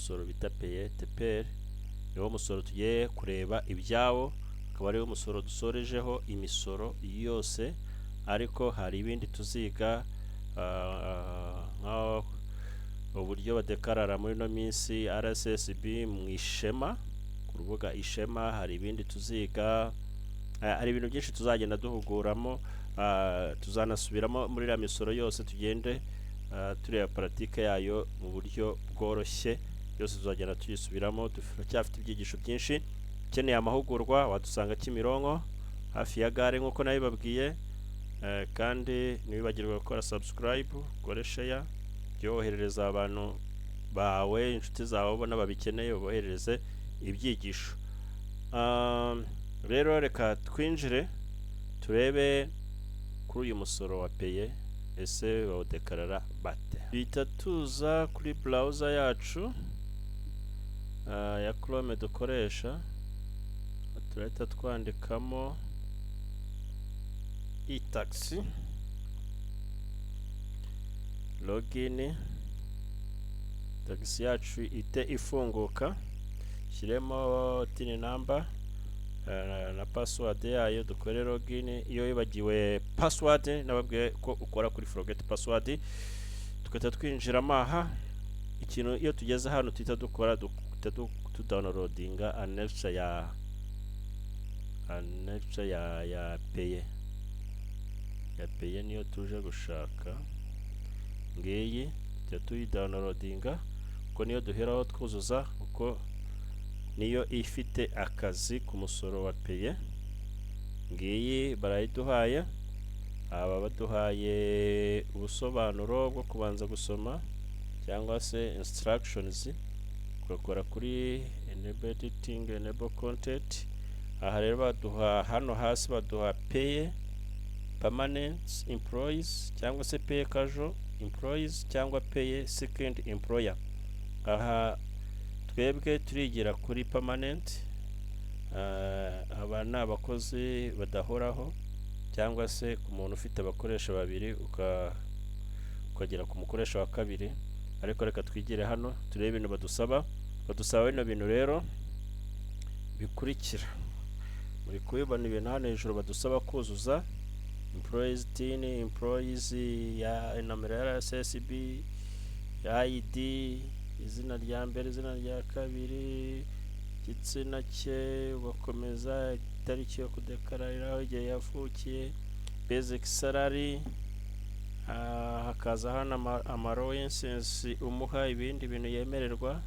musoro bita paye TPR, niwo musoro tugiye kureba ibyawo, akaba ariwo musoro dusorejeho imisoro yose, ariko hari ibindi tuziga nka uburyo badekarara muri no minsi RSSB mu ishema, ku rubuga ishema. Hari ibindi tuziga, hari ibintu byinshi tuzagenda duhuguramo, tuzanasubiramo muri la misoro yose, tugende tureba pratique yayo mu buryo bworoshye, yose tuzagenda tuyisubiramo. Turacyafite ibyigisho byinshi. Ukeneye amahugurwa wadusanga Kimironko hafi ya gare nk'uko nabibabwiye, kandi ntibibagirwe gukora subscribe, ukore share, byoherereza abantu bawe, inshuti zawe ubona babikeneye, uboherereze ibyigisho. Rero reka twinjire turebe kuri uyu musoro wa paye, ese bawudekarara bate. Bita tuza kuri browser yacu ya Chrome dukoresha, turahita twandikamo e-tax, login, tax yacu ite ifunguka, shyiremo tin number na password yayo, dukore login. Iyo yibagiwe password, nababwiye ko ukora kuri forget password, tukahita twinjiramo aha. Ikintu iyo tugeze hano tuhita dukora, downloadinga annex ya paye niyo tuje gushaka. Ngiyi tujya tuyidownloadinga kuko niyo duheraho twuzuza, kuko niyo ifite akazi ku musoro wa paye. Ngiyi barayiduhaye, aba baduhaye ubusobanuro bwo kubanza gusoma cyangwa se instructions. Ukora kuri enable editing, enable content. Aha rero baduha hano hasi, baduha paye permanent employees cyangwa se paye casual employees cyangwa paye second employer. Aha twebwe turigira kuri permanent. Aba ni abakozi badahoraho, cyangwa se ku muntu ufite abakoresha babiri ukagera ku mukoresha wa kabiri. Ariko reka twigire hano turebe ibintu badusaba bino bintu rero bikurikira. Muri kubibona ibintu hano hejuru badusaba kuzuza: employees tin, employees ya nomero ya RSSB, ID, izina rya mbere, izina rya kabiri, igitsina cye, ugakomeza itariki yo kudekarariraho, igihe yavukiye, basic salary, hakaza hano allowances umuha, ibindi bintu yemererwa,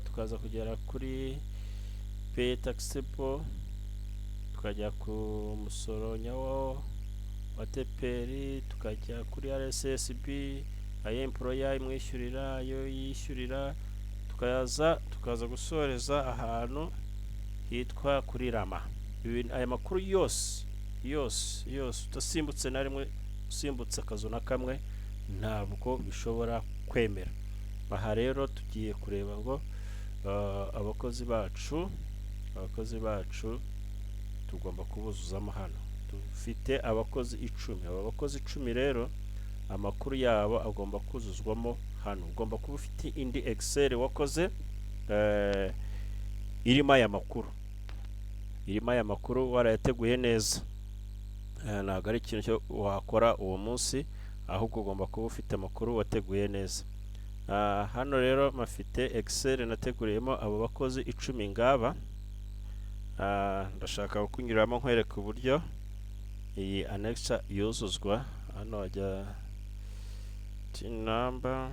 tukaza kugera kuri pay taxable, tukajya ku musoro nyawo wa TPR, tukajya kuri RSSB, ayo employer imwishyurira, ayo yishyurira, tukaza gusoreza ahantu hitwa kuri rama. Aya makuru yose utasimbutse na rimwe, usimbutse akazu na kamwe, ntabwo bishobora kwemera. Aha rero tugiye kureba ngo abakozi bacu tugomba kubuzuzamo hano. Dufite abakozi 10. Aba bakozi 10 rero amakuru yabo agomba kuzuzwamo hano. Ugomba kuba ufite indi Excel wakoze irimo aya makuru warayateguye neza. Ntabwo ari ikintu cyo wakora uwo munsi, ahubwo ugomba kuba ufite amakuru wateguye neza. Hano rero mafite Excel nateguriyemo abo bakozi 10 ngaba. Ndashaka kunyuramo nkwereka uburyo iyi annex yuzuzwa. Hano hajya tin number,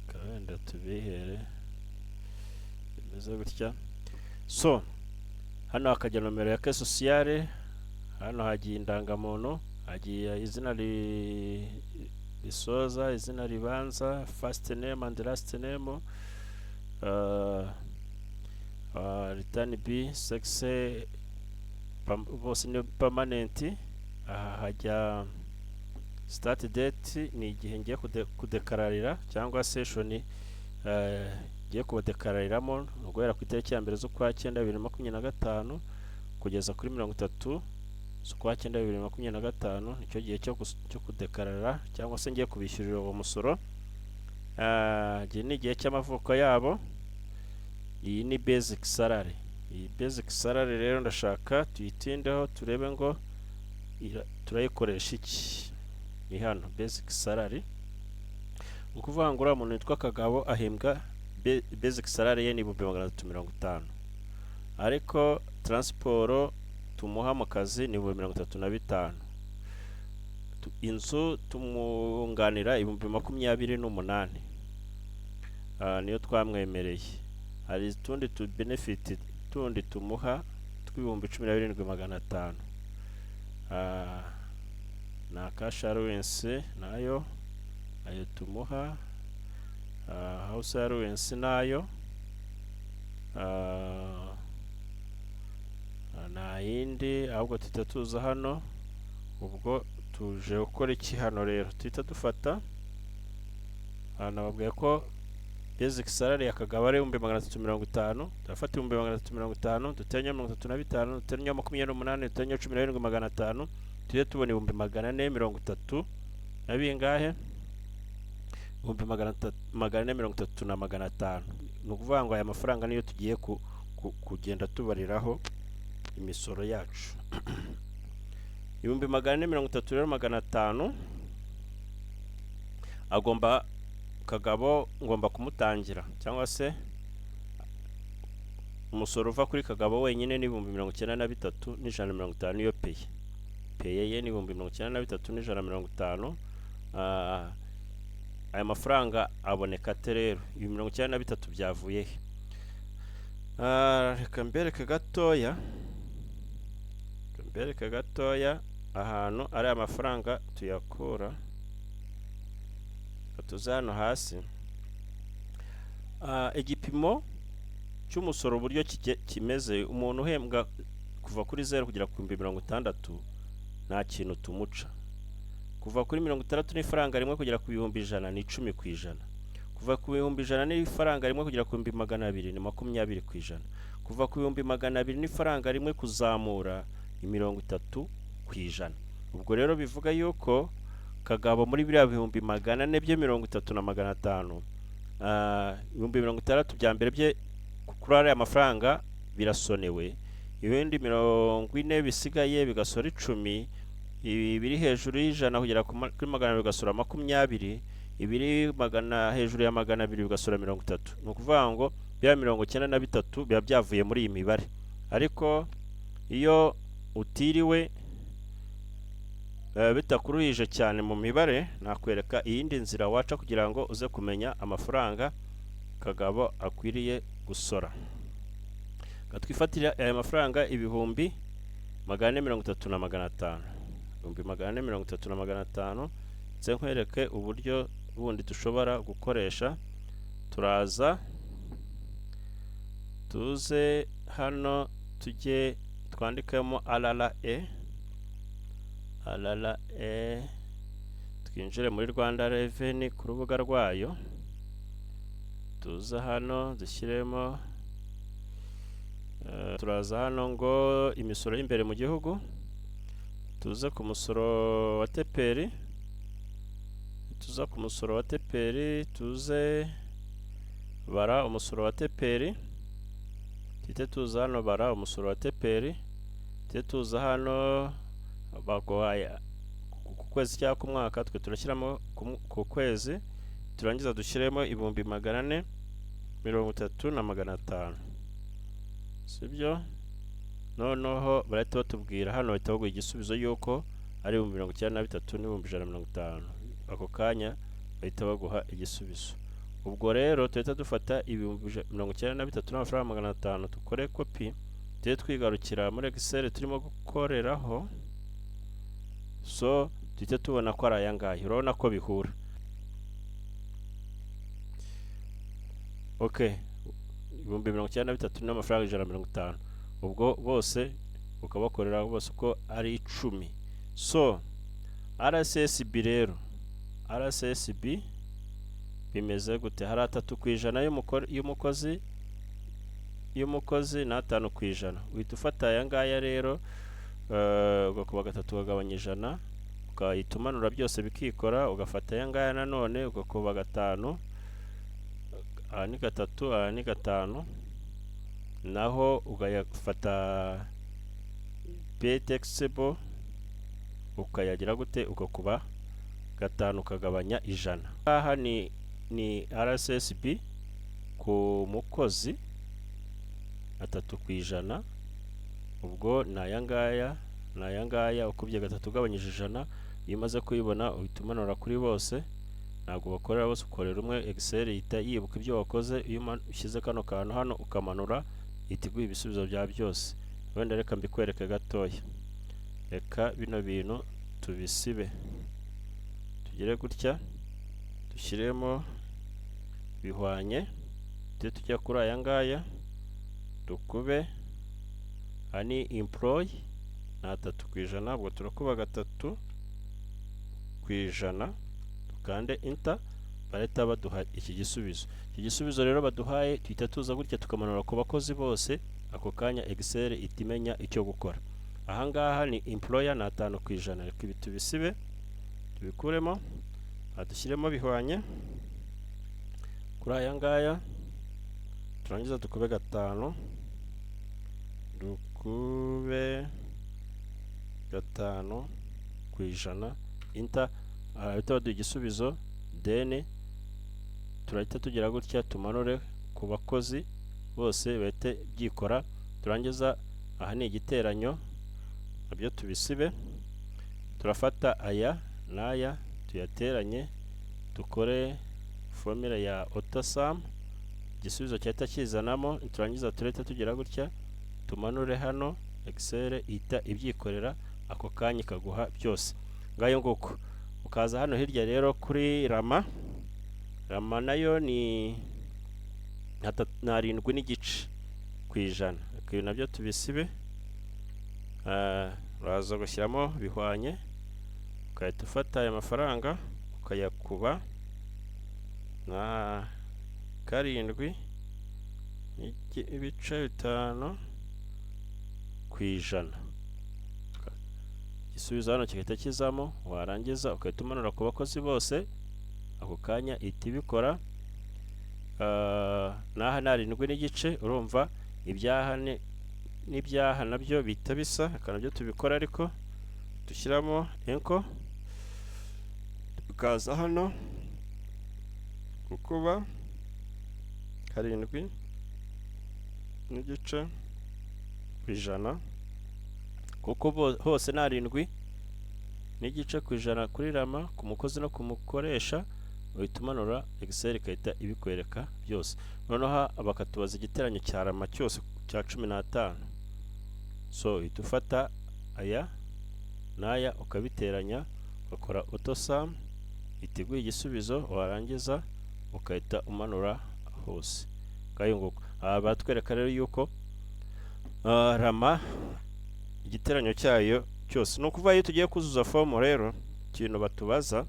kandi tubihere bimeze gutya. So hano hakajya nomero ya ke sociale, hano hagiye indangamuntu, hagiye izina risoza, izina ribanza, first name and last name, return B, sex, bose ni permanent. Aha hajya start date, ni igihe ngiye kudekararira cyangwa session ngiye kubadekarariramo, guhera ku itariki ya mbere z'ukwa 9 2025 kugeza kuri 30 z'ukwa cyenda 2025 nicyo gihe cyo kudekarara cyangwa se ngiye kubishyurira uwo musoro. Igihe ni igihe cy'amavuko yabo. Iyi ni basic salary. Iyi basic salary rero ndashaka tuyitindeho turebe ngo turayikoresha iki. Ni hano basic salary. Ukuvuga ngo uriya muntu witwa Kagabo ahembwa basic salary ye ni 350, ariko transport tumuha mu kazi ni 35. Inzu tumunganira 28,000 niyo twamwemereye. Hari tundi tu benefit tundi tumuha $17,500. Na cash allowance nayo ayo tumuha, house allowance nayo, na yindi ahubwo tutatuza hano. Ubwo tuje gukora iki hano rero? Tuhita dufata nababwiye ko basic salary yakagaba ari 350. Turafata 350 dutenya 35 dutenya 28 dutenya 17,500 tujye tubona 430 na bingahe? 430,500. Ni ukuvuga ngo aya mafaranga niyo tugiye kugenda tubariraho imisoro yacu. 430 rero 500 agomba Kagabo ngomba kumutangira, cyangwa se umusoro uva kuri Kagabo wenyine ni 93,150 niyo peye ye ni 93,150. Aya mafaranga aboneka ate rero? 93 byavuye he? Reka mbereke gatoya ahantu ari amafaranga tuyakura. Tuza hano hasi. Igipimo cy'umusoro uburyo kimeze, umuntu uhembwa kuva kuri 0 kugera ku 60,000 nta kintu tumuca. Kuva kuri 60 n'ifaranga rimwe kugera ku 100,000 ni 10%. Kuva ku 100,000 n'ifaranga rimwe kugera ku 200,000 ni 20%. Kuva ku 200,000 n'ifaranga rimwe kuzamura ni 30%. Ubwo rero bivuga yuko Kagabo muri biriya 400,000 bye 30,500, 60,000 bya mbere bye kuri ariya mafaranga birasonewe. Ibindi 40 bisigaye bigasora 10, ibiri hejuru y'100 kugera kuri 100 bigasora 20, ibiri hejuru ya 200 bigasora 30. Ni ukuvuga ngo bya 93 biba byavuye muri iyi mibare. Ariko iyo utiriwe bitakuruhije cyane mu mibare, nakwereka iyindi nzira waca kugira ngo uze kumenya amafaranga Kagabo akwiriye gusora. Twifatira aya mafaranga 430,500. 430,500 nze nkwereke uburyo bundi dushobora gukoresha. Turaza tuze hano tujye twandikemo RRA, twinjire muri Rwanda Revenue ku rubuga rwayo. Tuza hano dushyiremo turaza hano ngo imisoro y'imbere mu gihugu. Tuze ku musoro wa TPR, tuze bara umusoro wa TPR, tuza hano bara umusoro wa TPR, tuza hano bagoye ku kwezi cyangwa ku mwaka, twe turashyiramo ku kwezi, turangiza dushyiremo 430,500. Sibyo? Noneho barahita batubwira hano, bahita baguha igisubizo yuko ari 93,150. Ako kanya bahita baguha igisubizo. Ubwo rero tuhita dufata 93 n'amafaranga 500, dukore kopi, tujye twigarukira muri Excel turimo gukoreraho. So tuhita tubona ko ari aya ngaya. Urabona ko bihura. Okay, 93 n'amafaranga 150. Ubwo bose ukabakorera bose uko ari 10. So RSSB rero, RSSB bimeze gute? Hari 3% y'umukozi y'umukozi ni 5 ku ijana. Uhita ufata aya ngaya rero ugakuba gatatu ukagabanya ijana, ukahita umanura byose bikikora, ugafata aya ngaya nanone ugakuba gatanu, aha ni gatatu, aha ni gatanu, naho ugafata ptextable ukayagira gute, ugakuba gatanu ukagabanya ijana. Aha ni RSSB ku mukozi 3 ku ijana, ubwo ni aya ngaya ukubye gatatu ugabanyije ijana. Iyo umaze kuyibona uhita umanura kuri bose, ntabwo bakorera bose, ukorera umwe. Excel ihita yibuka ibyo wakoze. Iyo ushyize kano kantu hano ukamanura ihita iguha ibisubizo bya byose. Wenda reka mbikwereke gatoya, reka bino bintu tubisibe, tugire gutya, dushyiremo bihwanye, tujya kuri aya ngaya dukube, aha ni employee na 3 ku ijana, ubwo turakuba gatatu ku ijana, dukande enter, barahita baduha iki gisubizo. Iki gisubizo rero baduhaye tuhita tuza gutya tukamanura ku bakozi bose, ako kanya Excel ihita imenya icyo gukora. Aha ngaha ni employer na 5 ku ijana, reka ibi tubisibe tubikuremo, dushyiremo bihwanye kuri aya ngaya, turangiza dukube gatanu, dukube gatanu ku ijana, enter, ahita baduha igisubizo. Then turahita tugira gutya tumanure ku bakozi bose bahite byikora. Turangiza aha ni igiteranyo, nabyo tubisibe, turafata aya n'aya tuyateranye, dukore formula ya AutoSum, igisubizo cyahita kizanamo. Turangiza turahita tugira gutya tumanure hano, Excel ihita ibyikorera, ako kanya ikaguha byose. Ngayo nguko ukaza hano hirya rero kuri rama nayo ni 7 n'igice ku ijana, ibi nabyo tubisibe. Uraza gushyiramo bihwanye, ukahita ufata aya mafaranga ukayakuba na 7 n'ibice 5 ku ijana, igisubizo hano kigahita kizamo. Warangiza ukahita umanura ku bakozi bose, ako kanya ihita ibikora. N'aha ni 7 n'igice, urumva ibyaha n'ibyaha nabyo bihita bisa, aka nabyo tubikora, ariko dushyiramo enko, tukaza hano gukuba 7 n'igice ku ijana, kuko hose ni 7 n'igice ku ijana kuri rama, ku mukozi no ku mukoresha, uhita umanura Excel ikahita ibikwereka byose. Noneho bakatubaza igiteranyo cya rama cyose cya 15, so uhita ufata aya n'aya ukabiteranya, ugakora AutoSum, ihita iguha igisubizo. Warangiza ukahita umanura hose. Ngayo nguko batwereka rero yuko rama igiteranyo cyayo cyose, ni ukuvuga iyo tugiye kuzuza fomu rero ikintu batubaza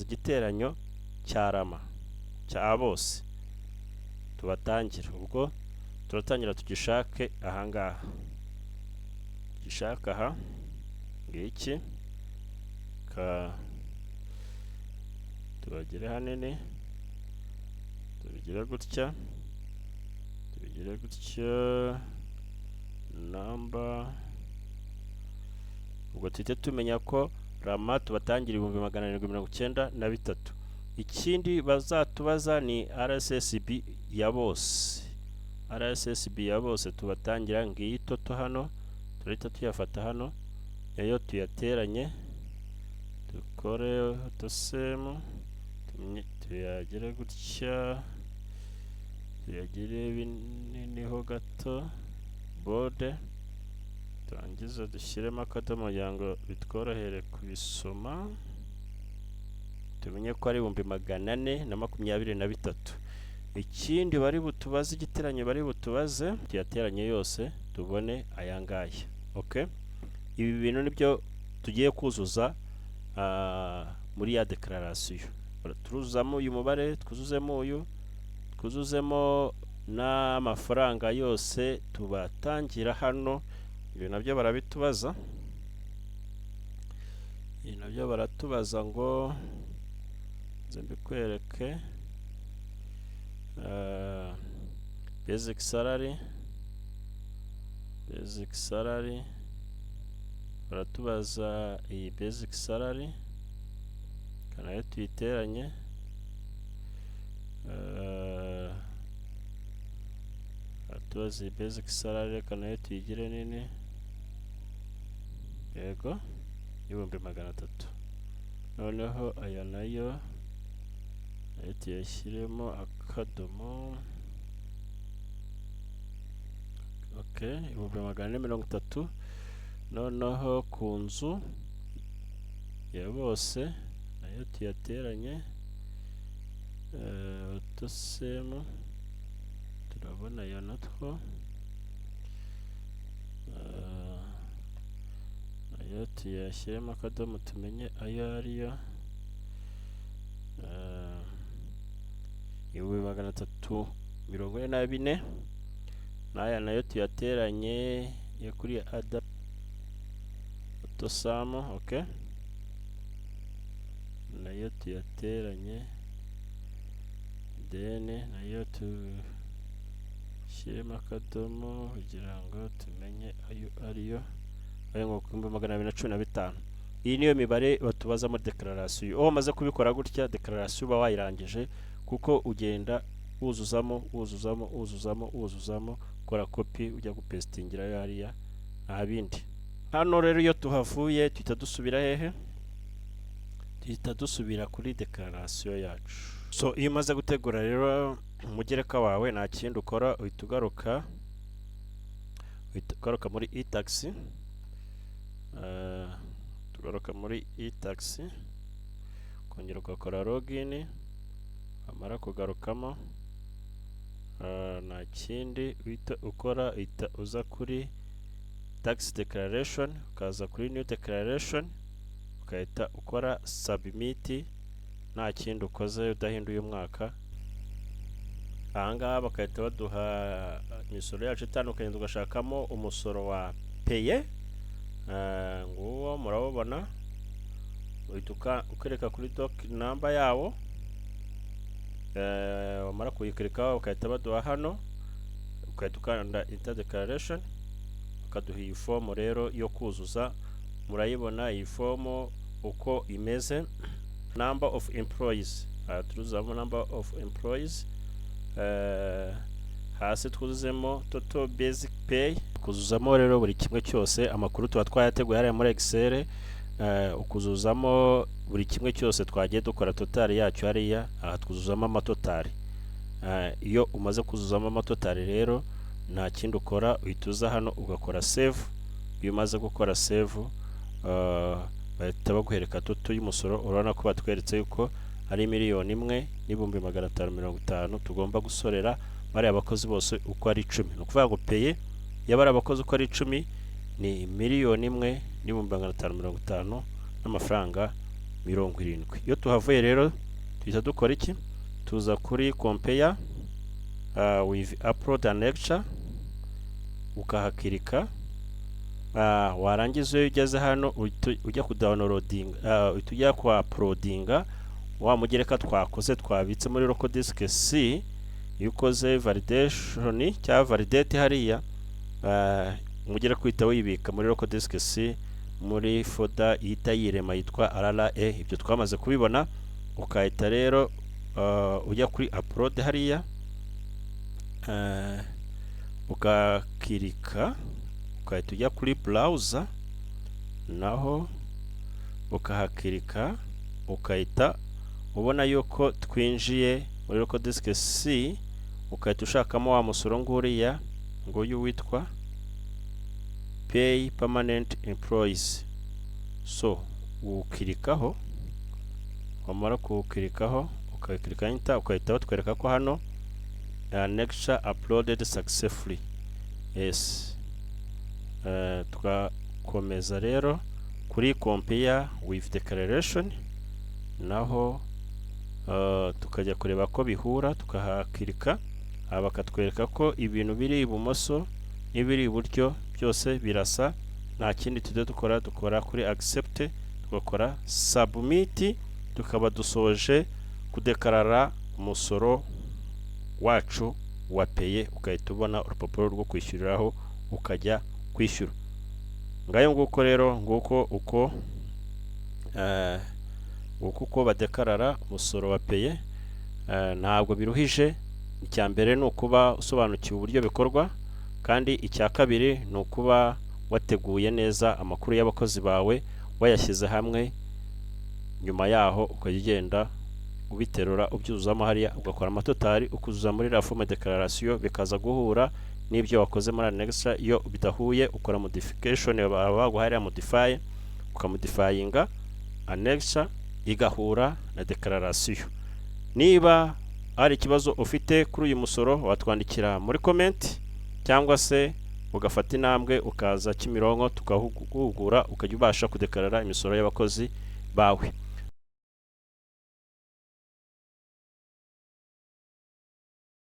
igiteranyo cya rama cya bose tubatangira. Ubwo turatangira tugishake aha ngaha, tugishaka aha ngiki, tubagire hanini, tubigire gutya, tubigire gutya namba, ubwo tuhite tumenya ko rama tubatangira 793. Ikindi bazatubaza ni RSSB ya bose, RSSB ya bose tubatangira ngiyi toto hano, turahita tuyafata hano, nayo tuyateranye, dukore AutoSum, tuyagire gutya, tuyagire bininiho gato, bode, turangiza dushyiremo akadomo kugira ngo bitworohere kubisoma, tumenye ko ari 423. Ikindi bari butubaze, igiteranyo bari butubaze, tuyateranye yose tubone aya ngaya. Okay, ibi bintu nibyo tugiye kuzuza muri ya declaration. Turuzamo uyu mubare, twuzuzemo uyu, twuzuzemo n'amafaranga yose tubatangira hano. Ibi nabyo barabitubaza, ibi nabyo baratubaza ngo nze mbikwereke. Basic salary, baratubaza iyi basic salary kanayo tuyiteranye. Baratubaza iyi basic salary kanayo tuyigire nini, yego 300,000. noneho aya nayo tuyashyiremo akadomo. Okay, 430. noneho ku nzu ya bose nayo tuyateranye. Tusemo turabona ya natwo nayo tuyashyiremo akadomo tumenye ayo ariyo. 344. n'aya nayo tuyateranye yo kuri ada tusamo. Okay, nayo tuyateranye, then nayo tushyiremo akadomo kugira ngo tumenye ayo ariyo. ayo ngo 215. iyi niyo mibare batubaza muri declaration. aho maze kubikora gutya declaration uba wayirangije, kuko ugenda wuzuzamo kora copy ujya gupestingira hariya nta bindi. Hano rero iyo tuhavuye tuhita dusubira hehe, tuhita dusubira kuri declaration yacu. So iyo umaze gutegura rero umugereka wawe nta kindi ukora, uhita ugaruka muri e-tax. Tugaruka muri e-tax, kongera ugakora login. amara kugarukamo nta kindi uhita ukora, uhita uza kuri tax declaration, ukaza kuri new declaration, ukahita ukora submit. nta kindi ukoze udahinduye umwaka. ahangaha bakahita baduha imisoro yacu itandukanye, tugashakamo umusoro wa paye. nguwo murabona, uhita ukereka kuri doc number yawo. wamara kuyikirikaho ukahita baduha hano, ukahita ukanda enter declaration, ukaduha iyi form rero yo kuzuza. murayibona iyi form uko imeze. number of employees, turuzamo number of employees. hasi twuzuzemo total basic pay, kuzuzamo rero buri kimwe cyose. amakuru tuba twayateguye hariya muri Excel. ukuzuzamo buri kimwe cyose twagiye dukora total yacu hariya. aha twuzuzamo amatotari. iyo umaze kuzuzamo amatotari rero nta kindi ukora, uhita uza hano ugakora save. iyo umaze gukora save bahita baguhereka toto y'umusoro. urabona ko batweretse yuko ari 1,1,550,000 tugomba gusorera bari abakozi bose uko ari 10. no kuvuga ngo paye yabari abakozi uko ari 10 ni 1,1,550,000 n'amafaranga 70. iyo tuhavuye rero tuhita dukora iki, tuza kuri compare with upload and lecture, ukahakirika. warangiza iyo ugeze hano ujya ku downloading, ujya kwa uploadinga wa mugereka twakoze twabitse muri local disk C. iyo ukoze validation cyangwa validate hariya, umugereka uhita wibika muri local disk C muri folder ihita yirema yitwa RRA. ibyo twamaze kubibona. ukahita rero ujya kuri upload hariya, ukakirika, ukahita ujya kuri browser naho ukahakirika, ukahita ubona yuko twinjiye muri local disk C. ukahita ushakamo wa musoro nguriya nguyu witwa pay permanent employees. so ukirikaho, wamara kuwukirikaho ukakirika enter, ukahita batwereka ko hano lecture uploaded successfully. yes. tugakomeza rero kuri compare with declaration, naho tukajya kureba ko bihura, tukahakirika. bakatwereka ko ibintu biri ibumoso n'ibiri iburyo byose birasa, nta kindi tujya dukora kuri accept, tugakora submit, tukaba dusoje kudekarara umusoro wacu wa peye, ugahita ubona urupapuro rwo kwishyuriraho ukajya kwishyura. Ngayo nguko rero, nguko uko badekarara umusoro wa peye. Ntabwo biruhije. Icya mbere ni ukuba usobanukiwe uburyo bikorwa, kandi icya kabiri ni ukuba wateguye neza amakuru y'abakozi bawe, wayashyize hamwe, nyuma yaho ukajya ugenda ubiterura ubyuzuzamo hariya, ugakora amatotari ukuzuza muri la forme declaration, bikaza guhura n'ibyo wakoze muri Annexure. Iyo bidahuye ukora modification, baba baguharira modify, ukamodifyinga Annexure igahura na declaration. Niba hari ikibazo ufite kuri uyu musoro, watwandikira muri comment, cyangwa se ugafata intambwe ukaza Kimironko tukahugura ukajya ubasha kudekarara imisoro y'abakozi bawe.